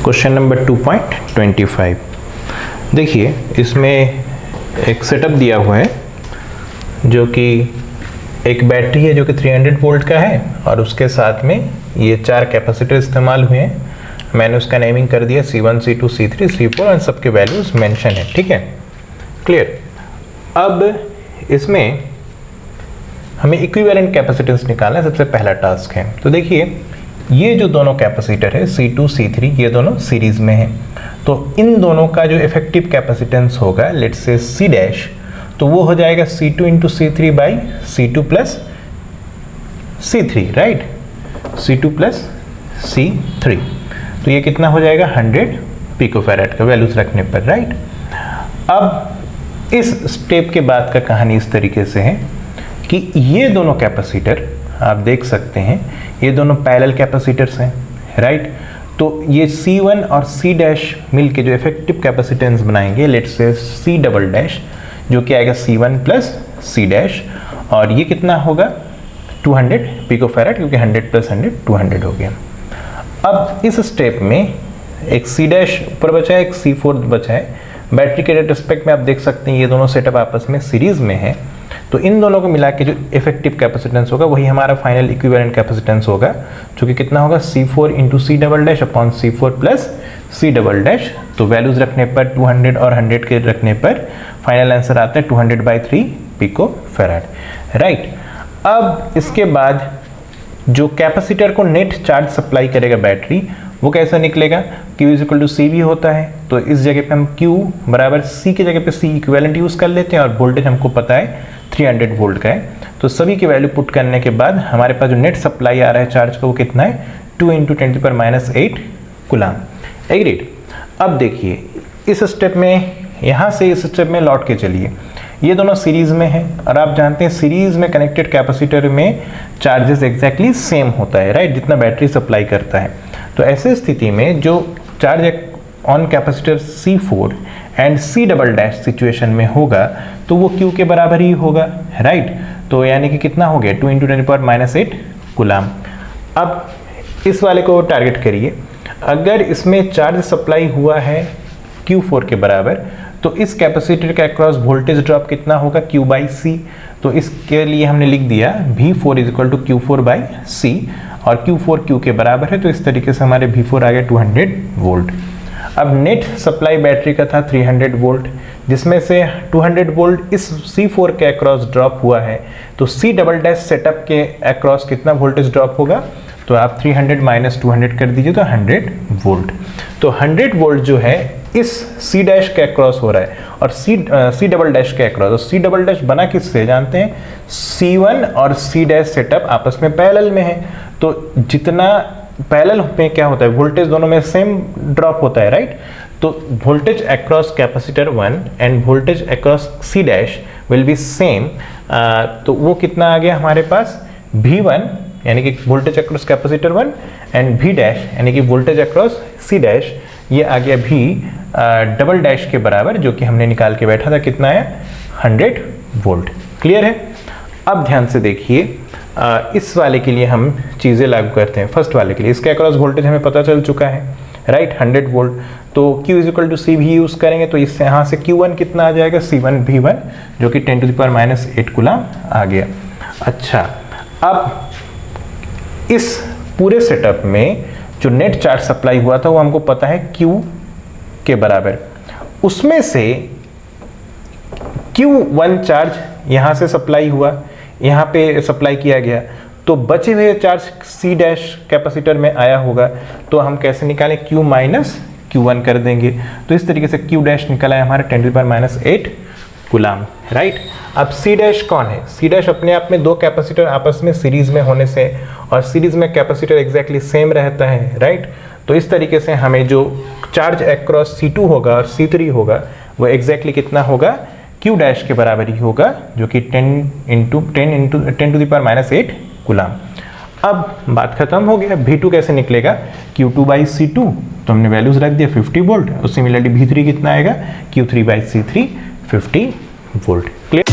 Question number 2.25। देखिए इसमें एक सेटअप दिया हुआ है जो कि एक बैटरी है जो कि 300 वोल्ट का है और उसके साथ में ये 4 कैपेसिटर इस्तेमाल हुए हैं। मैंने उसका नेमिंग कर दिया C1, C2, C3, C4 और सबके वैल्यूज मेंशन है। ठीक है, क्लियर। अब इसमें हमें इक्विवेलेंट कैपेसिटेंस निकालना सबसे पहला टास्क है। तो देखिए ये जो दोनों कैपेसिटर है C2, C3 ये दोनों सीरीज में हैं, तो इन दोनों का जो इफेक्टिव कैपेसिटेंस होगा लेट्स से C डैश, तो वो हो जाएगा C2 into C3 by C2 plus C3, right, C2 plus C3। तो ये कितना हो जाएगा 100 पिकोफैरेड का वैल्यूज रखने पर, राइट। अब इस स्टेप के बाद का कहानी इस तरीके से है कि ये दोनों कैपेसिटर आप देख सकते हैं ये दोनों पैरेलल कैपेसिटर्स हैं, राइट। तो ये C1 और C डैश मिल के जो इफेक्टिव कैपेसिटेंस बनाएंगे let's say C double dash, जो कि आएगा C1 प्लस C डैश, और ये कितना होगा 200 पिकोफैरेड, क्योंकि 100 प्लस 100 200 हो गया। अब इस स्टेप में एक C डैश ऊपर बचा है, एक C4 बचा है। बैटरी के रिस्पेक्ट में आप देख सकते हैं ये दोनों सेटअप आपस में सीरीज में है, तो इन दोनों को मिला के जो इफेक्टिव कैपेसिटेंस होगा वही हमारा फाइनल इक्विवेलेंट कैपेसिटेंस होगा, जो कि कितना होगा C4 into C double dash upon C4 plus C double dash. तो वैल्यूज रखने पर 200 और 100 के रखने पर फाइनल आंसर आता है 200/3 पिको फैराड, राइट। अब इसके बाद जो कैपेसिटर को नेट चार्ज सप्लाई करेगा बैटरी, वो कैसा निकलेगा, Q इक्वल टू C भी होता है, तो इस जगह पे हम Q बराबर C की जगह पे C इक्विवेलेंट यूज़ कर लेते हैं, और वोल्टेज हमको पता है 300 वोल्ट का है। तो सभी की वैल्यू पुट करने के बाद हमारे पास जो नेट सप्लाई आ रहा है चार्ज का वो कितना है 2 इंटू 10⁻⁸ कूलम, एग्रीड। अब देखिए इस स्टेप में, यहाँ से इस स्टेप में लौट के चलिए, ये दोनों सीरीज में हैं और आप जानते हैं सीरीज में कनेक्टेड कैपेसिटर में चार्जेस एग्जैक्टली सेम होता है, राइट, जितना बैटरी सप्लाई करता है। तो ऐसे स्थिति में जो charge on capacitor C4 and C double dash situation में होगा तो वो Q के बराबर ही होगा, राइट। तो यानी कि कितना हो गया 2 इंटू 10⁻⁸ कूलम। अब इस वाले को टारगेट करिए, अगर इसमें चार्ज सप्लाई हुआ है Q4 के बराबर, तो इस कैपेसिटर के अक्रॉस वोल्टेज ड्रॉप कितना होगा Q/C। तो इसके लिए हमने लिख दिया V4 इक्वल टू Q4/C, और Q4 Q के बराबर है, तो इस तरीके से हमारे V4 आ गया 200 वोल्ट। अब नेट सप्लाई बैटरी का था 300 वोल्ट, जिसमें से 200 वोल्ट इस C4 के अक्रॉस ड्रॉप हुआ है, तो C डबल डैश सेटअप के अक्रॉस कितना वोल्टेज ड्रॉप होगा, तो आप 300 माइनस 200 कर दीजिए तो 100 वोल्ट। तो 100 वोल्ट जो है इस C डैश के अक्रॉस हो रहा है और C डबल डैश के अक्रॉस, और C डबल डैश बना किससे जानते हैं, C1 और C डैश सेटअप आपस में पैरेलल में है, तो जितना पैरेलल में क्या होता है वोल्टेज दोनों में सेम ड्रॉप होता है, राइट। तो voltage across capacitor 1 end voltage across C dash will be same. तो वो कितना आ गया हमारे पास V1 यानी कि voltage across capacitor 1 and V dash यानी कि वोल्टेज अक्रॉस C डैश, ये आ गया V डबल डैश के बराबर, जो कि हमने निकाल के बैठा था, कितना है 100 वोल्ट। क्लियर है। अब ध्यान से देखिए, इस वाले के लिए हम चीज़ें लागू करते हैं। फर्स्ट वाले के लिए इसके अक्रॉस वोल्टेज हमें पता चल चुका है, राइट, 100 वोल्ट। तो Q इक्वल टू C भी यूज़ करेंगे, तो इससे यहाँ से Q1 कितना आ जाएगा C1 V1, जो कि 10⁻⁸ कूलम आ गया। अच्छा, अब इस पूरे सेटअप में जो नेट चार्ज सप्लाई हुआ था वो हमको पता है Q के बराबर, उसमें से Q1 चार्ज यहाँ से सप्लाई हुआ, यहाँ पे सप्लाई किया गया, तो बचे हुए चार्ज C डैश कैपेसिटर में आया होगा, तो हम कैसे निकालें Q माइनस Q1 कर देंगे, तो इस तरीके से Q डैश निकला है हमारा 10⁻⁸ कूलम, राइट। अब C डैश कौन है, C डैश अपने आप में दो कैपेसिटर आपस में सीरीज में होने से, और सीरीज में कैपेसिटर एग्जैक्टली सेम रहता है, राइट। तो इस तरीके से हमें जो चार्ज अक्रॉस C2 होगा और C3 होगा वो एग्जैक्टली कितना होगा Q डैश के बराबर ही होगा, जो कि 10 इंटू 10⁻⁸ कूलम। अब बात खत्म हो गया। V2 कैसे निकलेगा Q2/C2, तो हमने वैल्यूज रख दिया 50 वोल्ट, और सिमिलरली V3 कितना आएगा Q3/C3 50 वोल्ट। क्लियर।